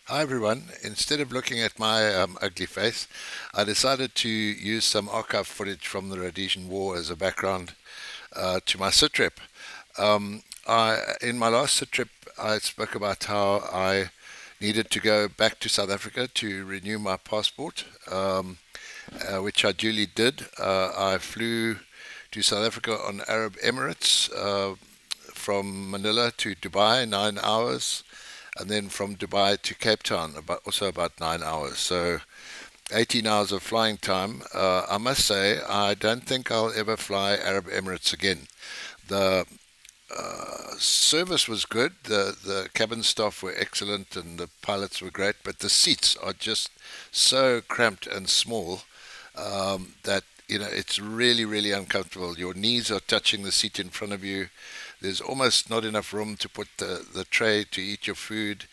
Hi everyone. Instead of looking at my ugly face, I decided to use some archive footage from the Rhodesian War as a background to my Sitrep. In my last Sitrep, I spoke about how I needed to go back to South Africa to renew my passport, which I duly did. I flew to South Africa on Arab Emirates from Manila to Dubai, 9 hours, and then from Dubai to Cape Town, about 9 hours. So 18 hours of flying time. I must say, I don't think I'll ever fly Arab Emirates again. The service was good. The cabin staff were excellent, and the pilots were great. But the seats are just so cramped and small that it's really uncomfortable. Your knees are touching the seat in front of you. There's almost not enough room to put the tray to eat your food.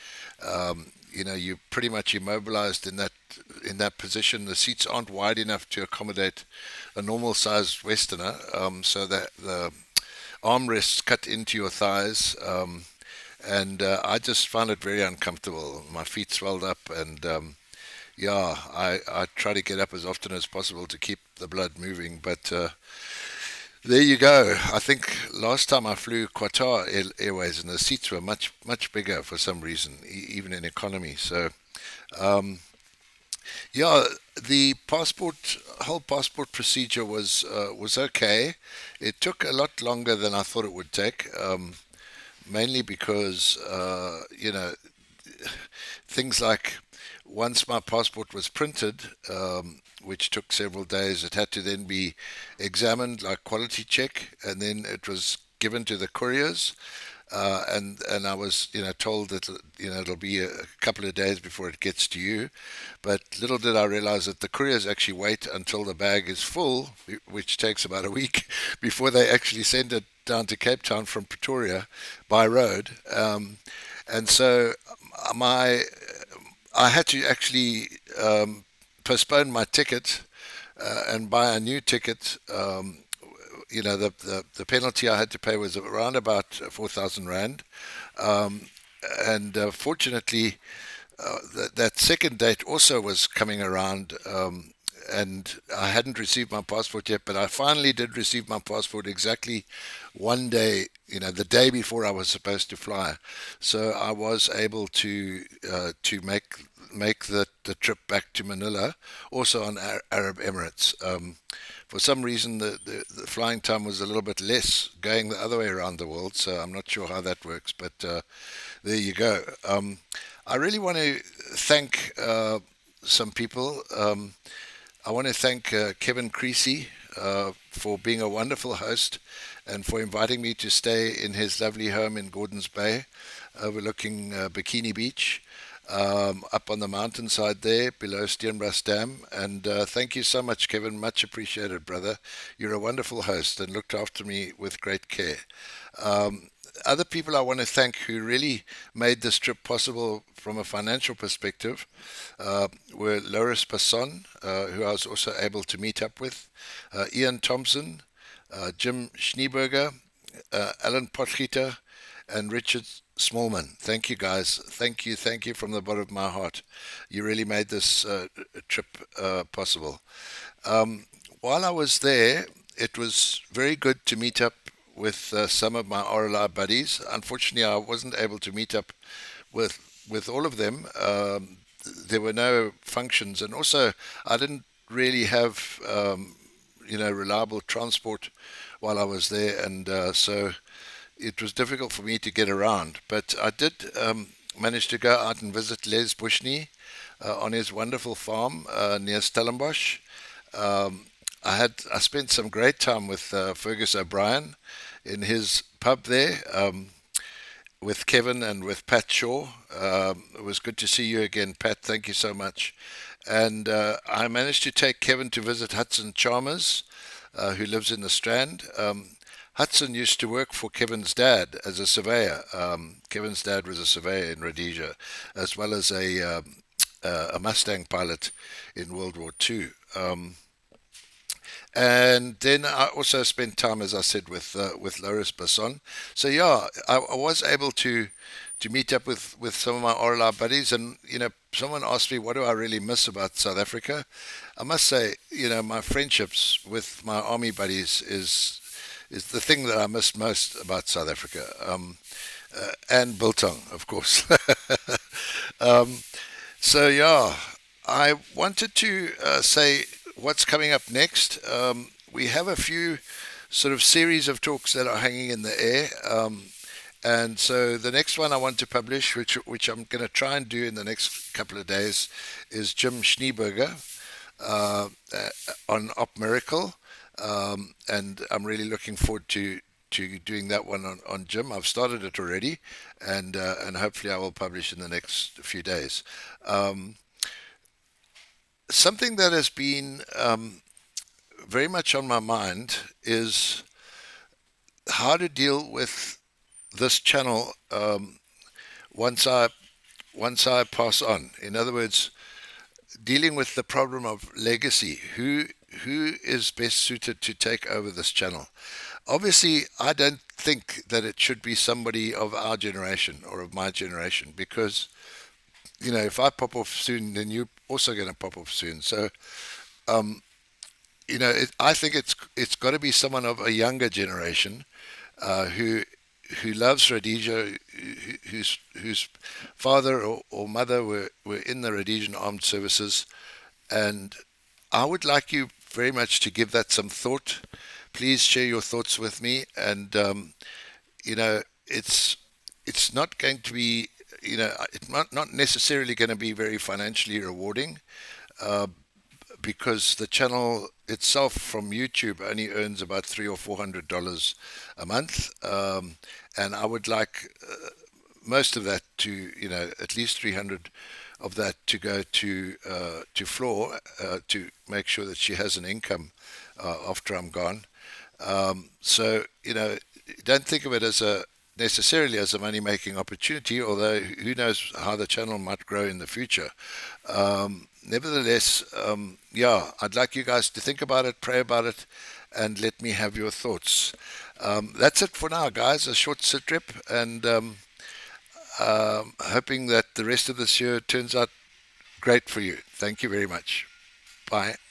You're pretty much immobilized in that position. The seats aren't wide enough to accommodate a normal sized Westerner, so that the armrests cut into your thighs. And I just found it very uncomfortable. My feet swelled up, and yeah, I try to get up as often as possible to keep the blood moving. But there you go. I think last time I flew Qatar Airways, and the seats were much bigger for some reason, even in economy. So um, yeah, the whole passport procedure was okay. It took a lot longer than I thought it would take, mainly because things like once my passport was printed, which took several days, it had to then be examined, like quality check, and then it was given to the couriers. And I was told that it'll be a couple of days before it gets to you, but little did I realize that the couriers actually wait until the bag is full, which takes about a week, before they actually send it down to Cape Town from Pretoria by road. And so my I had to actually postpone my ticket and buy a new ticket. The penalty I had to pay was around about 4,000 rand. Um, and fortunately, that second date also was coming around. And I hadn't received my passport yet, but I finally did receive my passport exactly one day, the day before I was supposed to fly. So I was able to make the trip back to Manila, also on Arab Emirates. For some reason, the flying time was a little bit less going the other way around the world, so I'm not sure how that works, but there you go. I really want to thank some people. I want to thank Kevin Creasy for being a wonderful host and for inviting me to stay in his lovely home in Gordons Bay, overlooking Bikini Beach, up on the mountainside there below Steenbras Dam. And thank you so much, Kevin. Much appreciated, brother. You're a wonderful host and looked after me with great care. Um, Other people I want to thank who really made this trip possible from a financial perspective were Loris Passon, who I was also able to meet up with, Ian Thompson, Jim Schneeberger, Alan Potgieter, and Richard Smallman. Thank you, guys. Thank you from the bottom of my heart. You really made this trip possible. Um, while I was there, it was very good to meet up with some of my RLI buddies. Unfortunately, I wasn't able to meet up with all of them. There were no functions, and also I didn't really have reliable transport while I was there, and so it was difficult for me to get around. But I did manage to go out and visit Les Bushney on his wonderful farm near Stellenbosch. Um, I spent some great time with Fergus O'Brien in his pub there, with Kevin and with Pat Shaw. It was good to see you again, Pat. Thank you so much. And I managed to take Kevin to visit Hudson Chalmers, who lives in the Strand. Hudson used to work for Kevin's dad as a surveyor. Kevin's dad was a surveyor in Rhodesia, as well as a Mustang pilot in World War II. And then I also spent time, as I said, with Loris Basson. So yeah, I was able to meet up with some of my RLR buddies. And, someone asked me, what do I really miss about South Africa? I must say, my friendships with my army buddies is the thing that I miss most about South Africa. And biltong, of course. um, so, yeah, I wanted to say what's coming up next. We have a few sort of series of talks that are hanging in the air. And so the next one I want to publish, which I'm going to try and do in the next couple of days, is Jim Schneeberger on Op Miracle. And I'm really looking forward to doing that one on Jim. I've started it already, and hopefully I will publish in the next few days. Um, Something that has been very much on my mind is how to deal with this channel once I pass on. In other words, dealing with the problem of legacy. Who is best suited to take over this channel? Obviously, I don't think that it should be somebody of our generation or of my generation, because if I pop off soon, then you're also going to pop off soon. So um, I think it's got to be someone of a younger generation who loves Rhodesia, whose father or mother were in the Rhodesian Armed Services, and I would like you very much to give that some thought. Please share your thoughts with me, and it's not going to be, it's not necessarily going to be very financially rewarding. Uh, because the channel itself from YouTube only earns about $300 or $400 a month, and I would like most of that to, at least 300 of that to go to Floor to make sure that she has an income after I'm gone. So don't think of it as a necessarily as a money making opportunity, although who knows how the channel might grow in the future. Nevertheless, yeah, I'd like you guys to think about it, pray about it, and let me have your thoughts. That's it for now, guys. A short sit rep, and hoping that the rest of this year turns out great for you. Thank you very much. Bye.